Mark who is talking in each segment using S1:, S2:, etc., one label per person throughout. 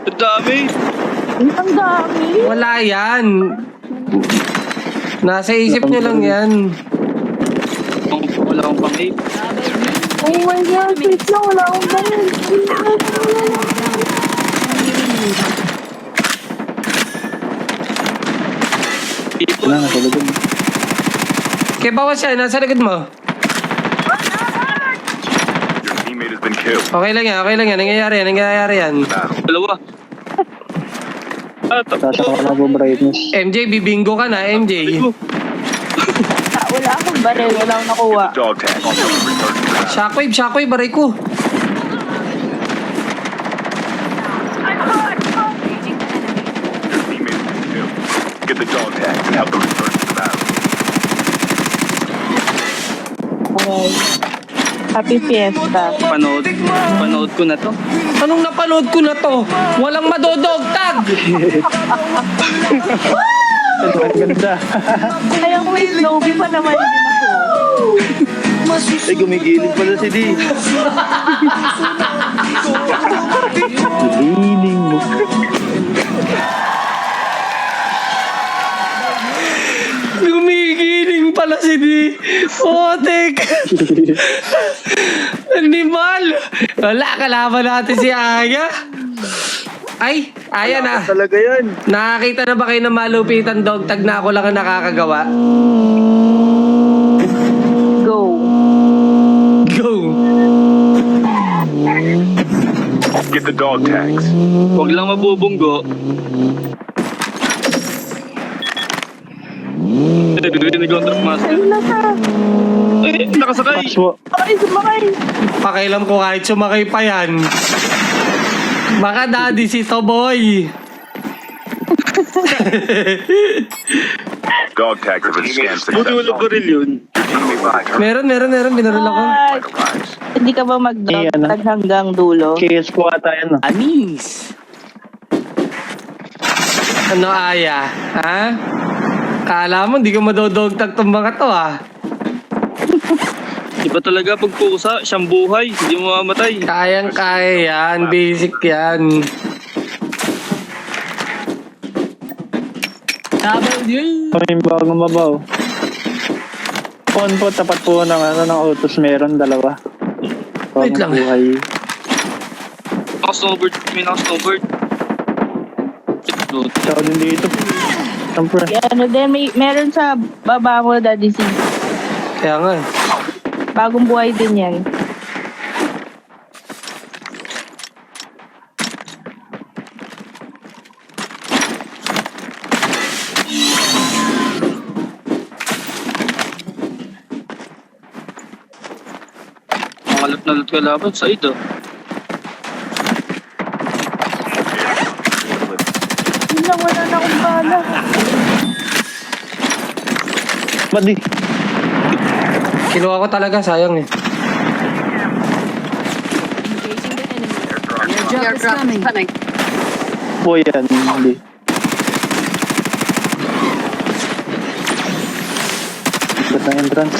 S1: Ang dami.
S2: Ang dami.
S3: Wala yan. Nasa isip nyo lang yan.
S1: Wala akong pang-ape.
S2: Oh my God, wait lang, wala akong baril.
S1: Ipon.
S4: Wala, nasa likod.
S3: Kaya bawas yan, nasa likod mo.
S5: Your teammate has been killed.
S3: Okay lang yan. Nangyayari yan.
S1: Dalawa.
S4: Taas ako na po brightness.
S3: MJ, bibingo ka na, MJ.
S2: Wala akong baril, wala akong nakuha.
S5: Dog tag.
S3: Shockwave, baray ko.
S5: Your teammate has been killed. Get the dog tag and help them return to the battle.
S2: Okay. Happy Fiesta.
S1: Panood ko na to.
S3: Anong napanood ko na to? Walang madodogtag.
S4: Ang ganda.
S2: Kaya kung may Snowy pa naman din ako.
S4: Ay, gumigilid pala si D. Giling mo.
S3: Gumigiling pala si D. Otek. Animal. Wala, kalaban natin si Aya. Ay, Aya na.
S4: Talaga yan.
S3: Nakakita na ba kayo ng malupitan dog tag na ako lang ang nakakagawa?
S2: Go.
S3: Go.
S5: Get the dog tags.
S1: Huwag lang mabubunggo. Narinig ang truck master.
S2: Ayun na siya.
S1: Eh, nakasakay.
S4: Paswo.
S2: Ay, sumakay.
S3: Pakailam ko kahit sumakay pa yan. Baka daddy si Toboy.
S5: Dog tags have been scanned
S1: Buti wala
S5: successfully.
S1: baril yun.
S5: Your teammate has
S3: Meron. Binaril ako.
S2: What?
S5: lives.
S2: Hindi ka ba mag-dog hanggang dulo?
S4: KS po ata yan.
S3: Anis. Ano, Aya? Ha? Kala mo, hindi ko madodogtag tong mga to, ah.
S1: Iba talaga pag pusa, siyang buhay, hindi mo mamamatay.
S3: Kayang-kaya yan. Basic yan.
S4: Kami bagong mabaw. Phone po, tapat po ng autos meron, dalawa.
S3: Wait lang.
S4: Buhay.
S1: Naka-snowboard, may naka-snowboard.
S4: Ikaw din dito. Siyempre.
S2: Ano din, meron sa baba mo, Daddy C.
S3: Kaya nga.
S2: Bagong buhay din yan.
S1: Mangalap na lut ka laban sa ito.
S2: Yun lang, wala na akong bala.
S4: Ba't di?
S3: Kinuha ko talaga, sayang eh.
S6: Airdrop is coming.
S4: Po yan, hindi. Ba't ang entrance?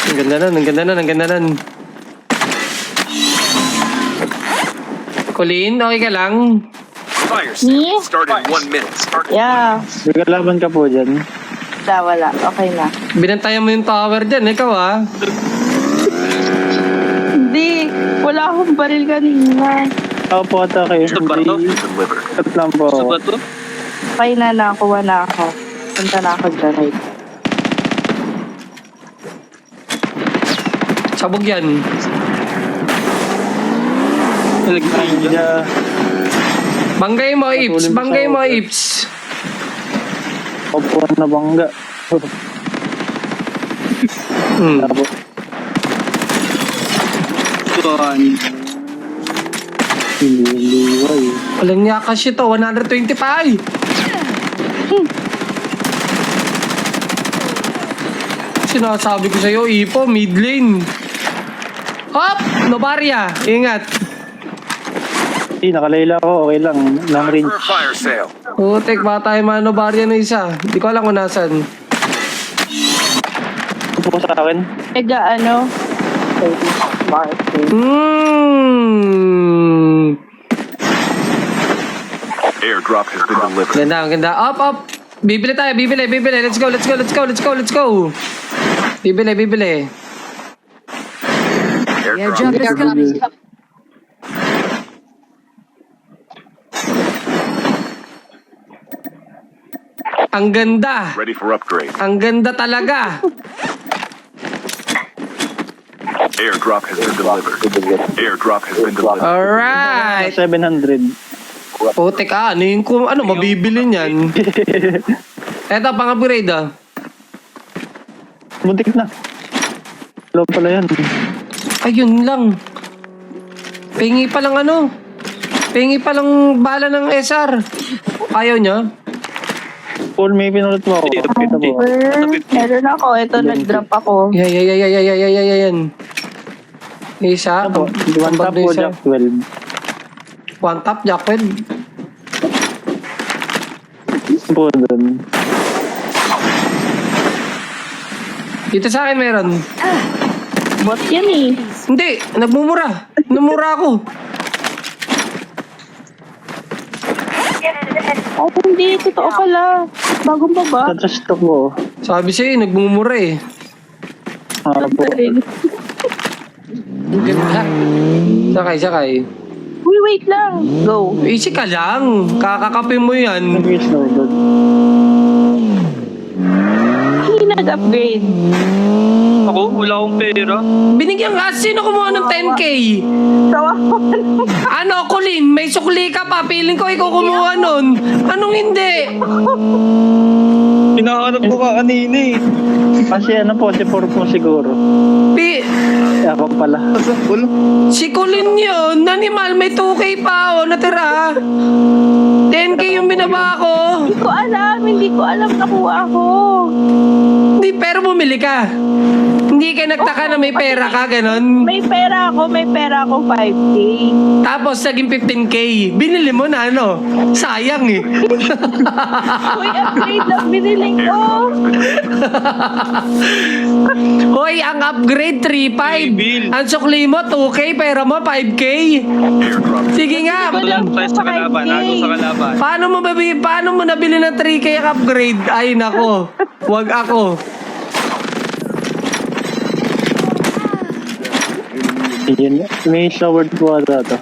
S3: Ang ganda nun. Colleen, okay ka lang?
S5: Fire
S2: Me?
S5: Start in 1 minute.
S2: Yeah.
S4: Gagalaban ka po dyan.
S2: Wala. Okay na.
S3: Binantayan mo yung tower dyan, ikaw ah.
S2: Hindi. Wala akong baril kanina.
S4: Ako po ata kayo.
S1: Sa bato?
S5: Delivered.
S4: Cut lang po.
S1: Sa ba to?
S2: Okay na, nakuha na ako. Punta na ako dyan.
S3: Sabog yan.
S1: Nag-green dyan.
S4: Yeah.
S3: Banggay mo, Ips.
S4: Opo na bangga. Tapos,
S1: Tuwan.
S4: hindi.
S3: Walang yakas ito, 125. Sinasabi ko sa'yo, Ipo, mid lane. Hop! Novaria, ingat.
S4: Nakalayla ako. Okay lang. Long range.
S5: For a fire sale.
S3: Putek, baka tayo Novaria na isa. Di ko alam kung nasan.
S4: Ito po sa akin.
S2: Mega ano? Martin.
S5: Airdrop has been delivered.
S3: Ganda, ganda. Up. Bibili tayo, bibili. Let's go. Bibili.
S5: Airdrop is
S6: coming.
S3: Ang ganda.
S5: ready for upgrade.
S3: Ang ganda talaga.
S5: Airdrop has been delivered. Airdrop has been delivered.
S3: Alright.
S4: 700.
S3: Putik ano yung mabibili niyan. Eto, pang-upgrade ah.
S4: Muntik na. Low pala yan.
S3: Ayun lang. Pingi pa lang bala ng SR. Ayaw niya?
S4: Paul, may pinulot mo ako. Kita mo.
S2: Meron ako. Ito, nag-drop ako.
S3: Yan. Isa.
S4: Ano po? One tap po, Jack 12.
S3: One tap, Jackwell.
S4: Po doon.
S3: Dito sa akin meron.
S2: Bot yan eh.
S3: Hindi, nagmumura. Namura ako.
S2: Oh, hindi. Totoo pala. Bagong baba.
S4: Sa stock mo.
S3: Sabi sa'yo, nagmumura eh.
S4: Po.
S3: Ang ganda. Sakay.
S2: Uy, wait lang. Go.
S3: Easy ka lang. Kakakapin mo yan.
S4: Nag-slow doon.
S2: Hindi nag-upgrade.
S1: Ako, wala akong pera.
S3: Binigyan ka. Sino kumuha ng 10K?
S2: Tawa ko.
S3: Ano, Colin? May sukli ka pa. Piling ko ikaw kumuha nun. Anong hindi?
S1: Hinahanap ko ka kanina eh.
S4: Kasi po, si Purpo siguro. Ako pala.
S3: Si Colin yun. Nanimal, may 2K pa natira. 10K yung binaba ko.
S2: Hindi ko alam nakuha ako.
S3: Hindi, pero bumili ka. Hindi ka nagtaka na may pera ka, ganon.
S2: May pera ako 5K.
S3: Tapos naging 15K. Binili mo na sayang eh.
S2: Uy, upgrade lang binili ko.
S3: Hoy, ang upgrade 3.5. Ang sukli mo 2K, pera mo 5K. Sige nga.
S1: Tayo sa kalaban.
S3: Paano mo nabili ng 3K ang upgrade? Ay nako. Wag ako.
S4: Yun. May showered po ata to.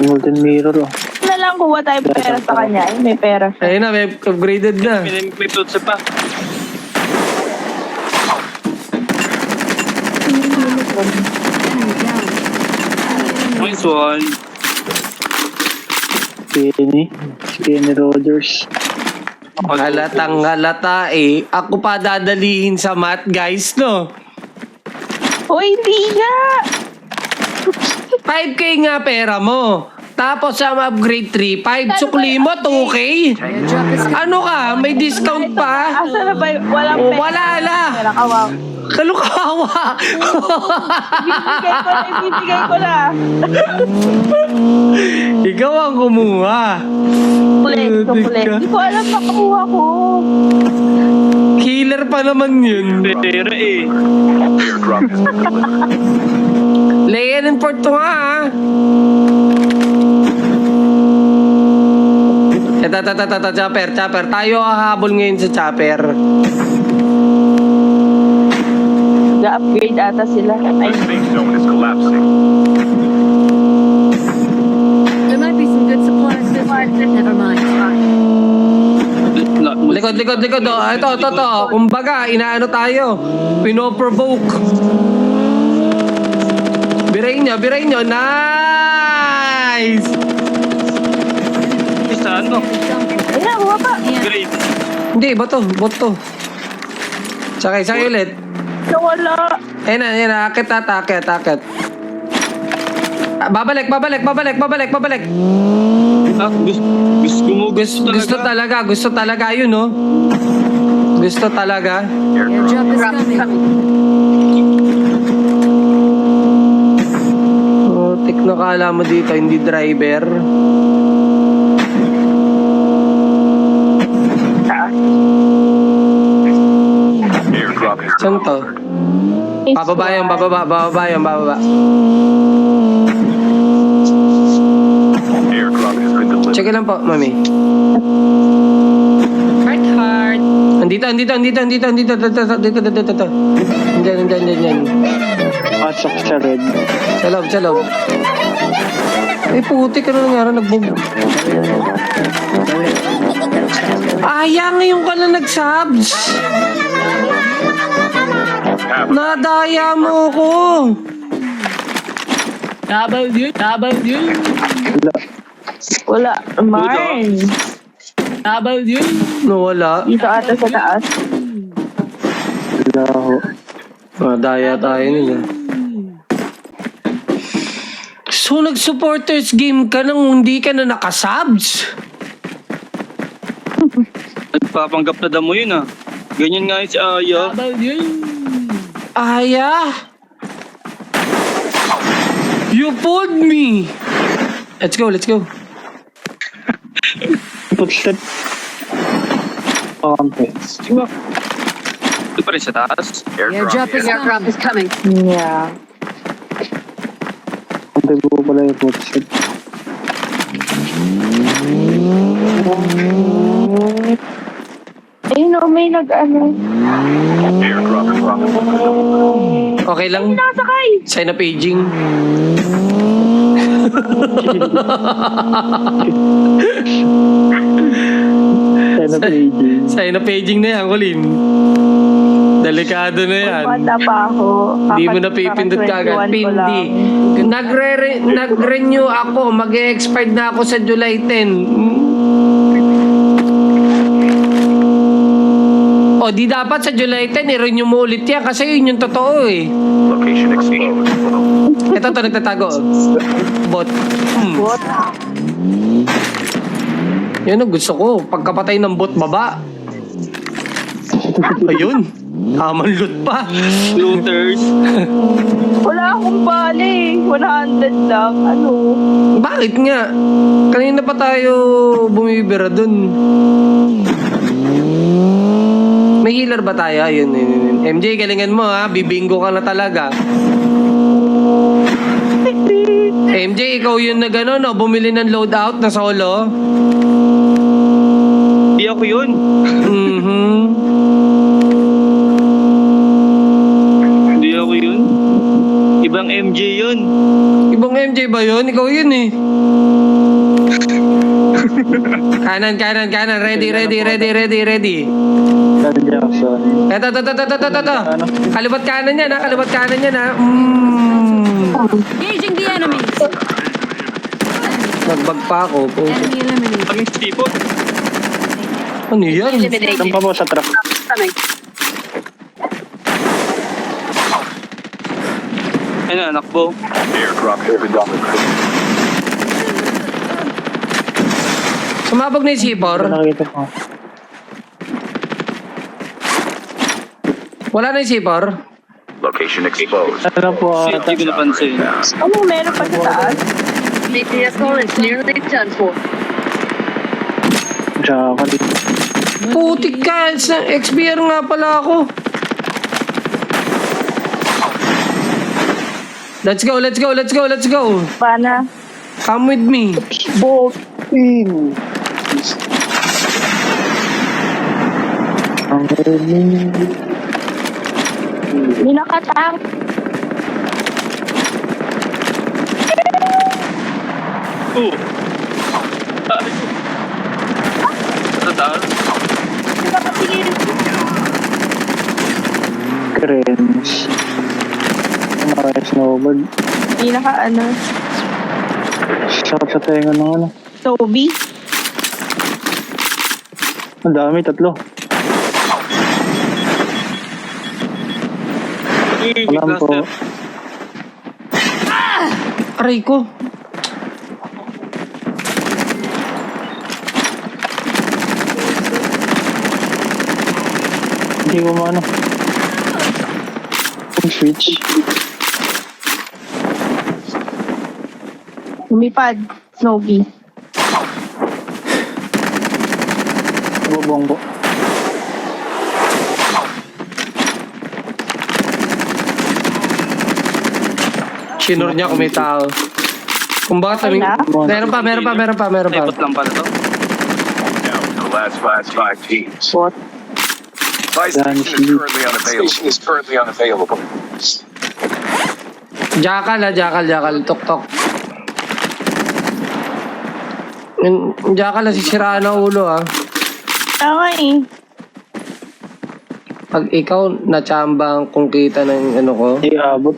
S4: Golden mirror.
S2: Na lang kuha tayo pera sa kanya. May pera siya.
S3: Ayun na, may upgraded na.
S1: May tutsi pa. Nice one.
S4: Kenny Rogers.
S3: Halatang halata eh. Ako pa dadalihin sa mat, guys, no?
S2: Uy, hindi nga.
S3: 5K nga pera mo. Tapos sa upgrade 3.5, sukli mo 2K. Ano ka? May discount pa?
S2: Asa na ba? Walang
S3: O,
S2: pera.
S3: wala na.
S2: Pera kawa.
S3: Kalukawa.
S2: Ibibigay ko na.
S3: Ikaw ang kumuha.
S2: Kulit. Hindi ko alam na kakuha ko.
S3: Killer pa naman yun.
S1: Pera eh.
S5: Airdrop has been delivered.
S3: Layan and port to nga. Chopper. Tayo hahabol ngayon sa chopper.
S2: Ga-upgrade ata sila. Ay,
S5: The safe zone is collapsing.
S6: There might be some good supplies this way. Never mind.
S3: Likod. Oh. Ito. Kumbaga, inaano tayo. Pinoprovoke. Birayin nyo. Nice!
S1: Isa ano?
S2: ayun na, kuha pa.
S1: Great.
S3: Hindi, bot to. Sakay ulit.
S2: Nawala.
S3: Ayun na, akit. Babalik.
S1: Ah, gusto
S3: Gusto talaga yun, no? Gusto talaga.
S6: Airdrop is coming.
S3: Oh, tikno kala mo dito, hindi driver.
S5: Airdrop has
S3: Saan to? Bababa. Check lang po, mami. Heart. Andito. Andyan.
S4: Pasok sa red.
S3: Sa loob. Ay, puti ka na nangyari, nagbog. Ngayon ka na nag-subs. Nadaya mo ko.
S2: Wala. Mine.
S3: Nawala.
S2: Dito ata sa taas.
S4: Wala ho.
S3: Nadaya tayo nila. So, nag-supporters game ka nang hindi ka na nakasubs?
S1: Nagpapanggap na damo yun ah. Ganyan nga si Aya.
S3: Aya? You fooled me! Let's go.
S4: Footstep. Pampets.
S1: Ito pa rin sa taas.
S6: Airdrop is coming.
S2: Yeah.
S4: Pantay ko pala yung footstep.
S2: Ayun o, may nag-ano.
S5: Airdrop is coming.
S3: Okay lang.
S2: Nasakay!
S3: Sign up paging.
S4: Sana paging.
S3: Sign up paging na yan, Colin. Delikado na yan.
S2: Bata pa ako.
S3: Hindi mo napipindot kagad. Pindi. Nag-renew ako. Mag-expired na ako sa July 10. O, di dapat sa July 10, i-renew mo ulit yan kasi yun yung totoo eh.
S5: Location exposed.
S3: Ito nagtatago. Bot.
S2: What?
S3: Yan ang gusto ko. Pagkapatay ng bot, baba. Ayun. Loot pa.
S1: Looters.
S2: Wala akong bali. 100 lang. Ano?
S3: Bakit nga? Kanina pa tayo bumibira dun. May healer ba tayo? Yun. MJ, galingan mo ha. Bibingo ka na talaga. MJ, ikaw yun na gano'n, no? Bumili ng loadout na solo.
S1: Di ako yun. Di ako yun. Ibang MJ yun.
S3: Ibang MJ ba yun? Ikaw yun eh. Kanan. Ready.
S4: Dan Jackson.
S3: Eto. Kalibat kanan yan ha.
S6: Engaging the enemies.
S3: Nagbag pa ako.
S6: Enemy eliminated.
S1: Ang sipot.
S3: Ano yan?
S4: Saan pa po sa truck?
S6: Coming.
S1: Ayun na, nakbo.
S5: Airdrop has been delivered.
S3: Sumabog na yung C4.
S4: Nakikita ko.
S3: Wala na yung C4.
S5: Location exposed.
S4: Ano po?
S1: Shit, di ko napansin.
S2: Ano, meron pa sa taas?
S6: GPS call is nearly done for.
S4: Jackal.
S3: Putik ka. XBR nga pala ako. Let's go.
S2: Pana.
S3: Come with me.
S4: Boxing. Ang galing.
S2: May nakatang.
S1: Oh. Sa taas.
S2: Nakatingin.
S4: Cringe. Mga snowboard.
S2: May naka-ano.
S4: Sakit sa tenga ng ano.
S2: Toby.
S4: Ang dami, 3. Alam po.
S3: Aray ko.
S4: Hindi ko maano. Switch.
S2: Lumipad. Snowy.
S4: Bubong po.
S3: Sinur niya kung may tao. Kung bakit
S2: Okay na?
S3: meron pa.
S1: Naipot lang pala to.
S5: Down to the last five teams.
S2: Bot.
S5: Buy station is currently unavailable.
S3: Jackal, tok. Yung Jackal, nasisiraan na ulo, ah.
S2: Tama eh.
S3: Pag ikaw natsamba kung kita ng ano ko,
S4: Hindi abot.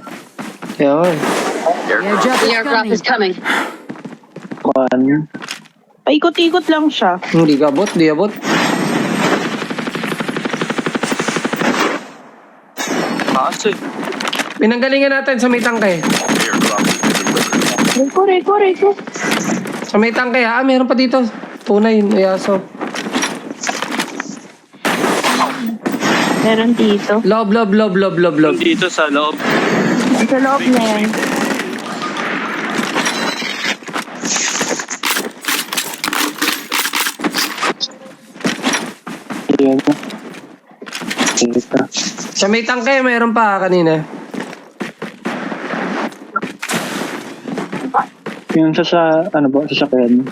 S3: kaya nga, eh.
S6: The airdrop is coming.
S4: Kuan.
S2: Paikot-ikot lang siya.
S3: Hindi abot.
S1: Kaso eh.
S3: Pinanggalingan natin sa may tangke.
S5: Airdrop has been delivered.
S2: Reko.
S3: Sa may tangke, meron pa dito. Tunay, yaso.
S2: Meron dito.
S3: Lob.
S1: Dito sa loob.
S2: Sa loob na yan.
S4: Ayan na. Kita.
S3: Sa may tangke, meron pa kanina.
S4: Yung ano ba, sasakyan.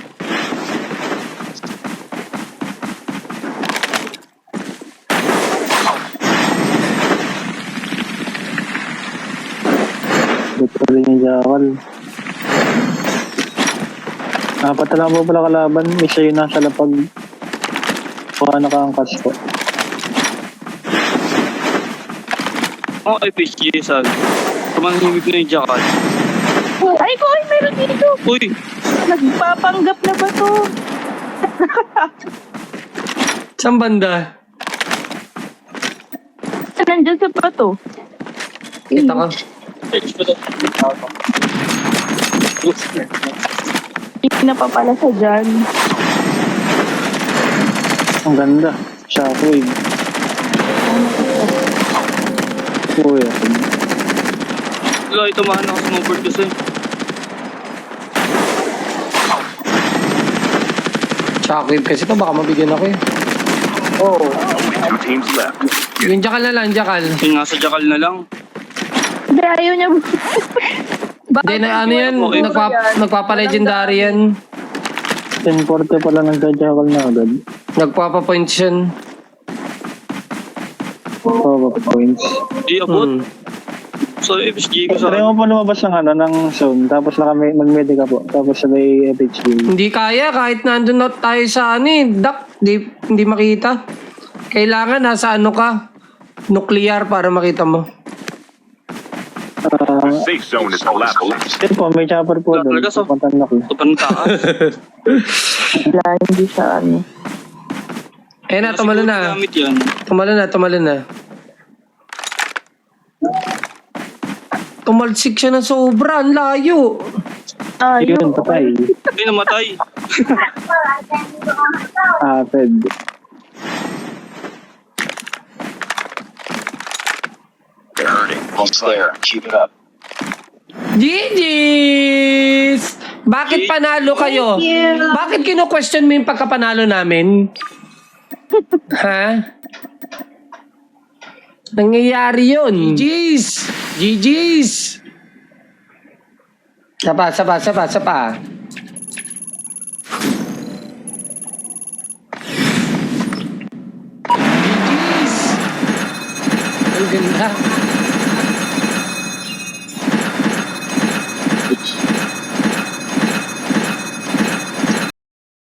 S4: Dito rin yung Jackal. Apat na lang po pala kalaban. Isa yun nasa lapag. Baka nakaangkas po.
S1: Oh, FHG, sal. Tumanghimik na yung jackal.
S2: Ay, meron dito.
S1: Uy!
S2: Nagpapanggap na ba to?
S3: Saan banda?
S2: Nandyan sa bato.
S3: Kita ka.
S2: Hindi na pa pala sa dyan.
S4: Ang ganda. Shockwave. Uy.
S1: Wala, tumahan ako sa snowboard kasi.
S3: Shockwave kasi to, baka mabigyan ako eh.
S4: Oh.
S5: Only 2 teams left.
S3: Yung Jackal na lang, Jackal.
S1: Yung nga sa jackal na lang.
S2: Hindi, ayaw niya.
S3: Hindi na ano yan, nagpapa-legendary yan.
S4: 1040 pala nagka-Jackal na agad.
S3: Nagpapa-points yan.
S4: Oh, points.
S1: Di abot.
S3: Hmm.
S1: So, FHG ko sa...
S4: Try mo po lumabas ng zone. Tapos mag-medica po. Tapos sabay FHG.
S3: Hindi kaya, kahit nandun na tayo sa hindi makita. Kailangan nasa ano ka, nuclear para makita mo.
S5: The safe zone is collapsing.
S4: Yun po, may chopper po
S1: Wala
S4: doon.
S1: talaga, so-
S4: Pupuntan na ko.
S1: Sobrang taas.
S2: Wala, hindi siya ano.
S3: Eh na, tumalo na.
S1: Gamit yan.
S3: Tumalo na. Tumalsik siya ng sobra, ang layo.
S4: Yun, patay.
S1: Hindi namatay.
S4: Fed.
S5: They're hurting. Almost there. Keep it up.
S3: GG's! Bakit panalo kayo? Bakit kino-question mo yung pagkapanalo namin? Ha? Nangyayari yun. GG's! Sapa. GG's! Ang ganda.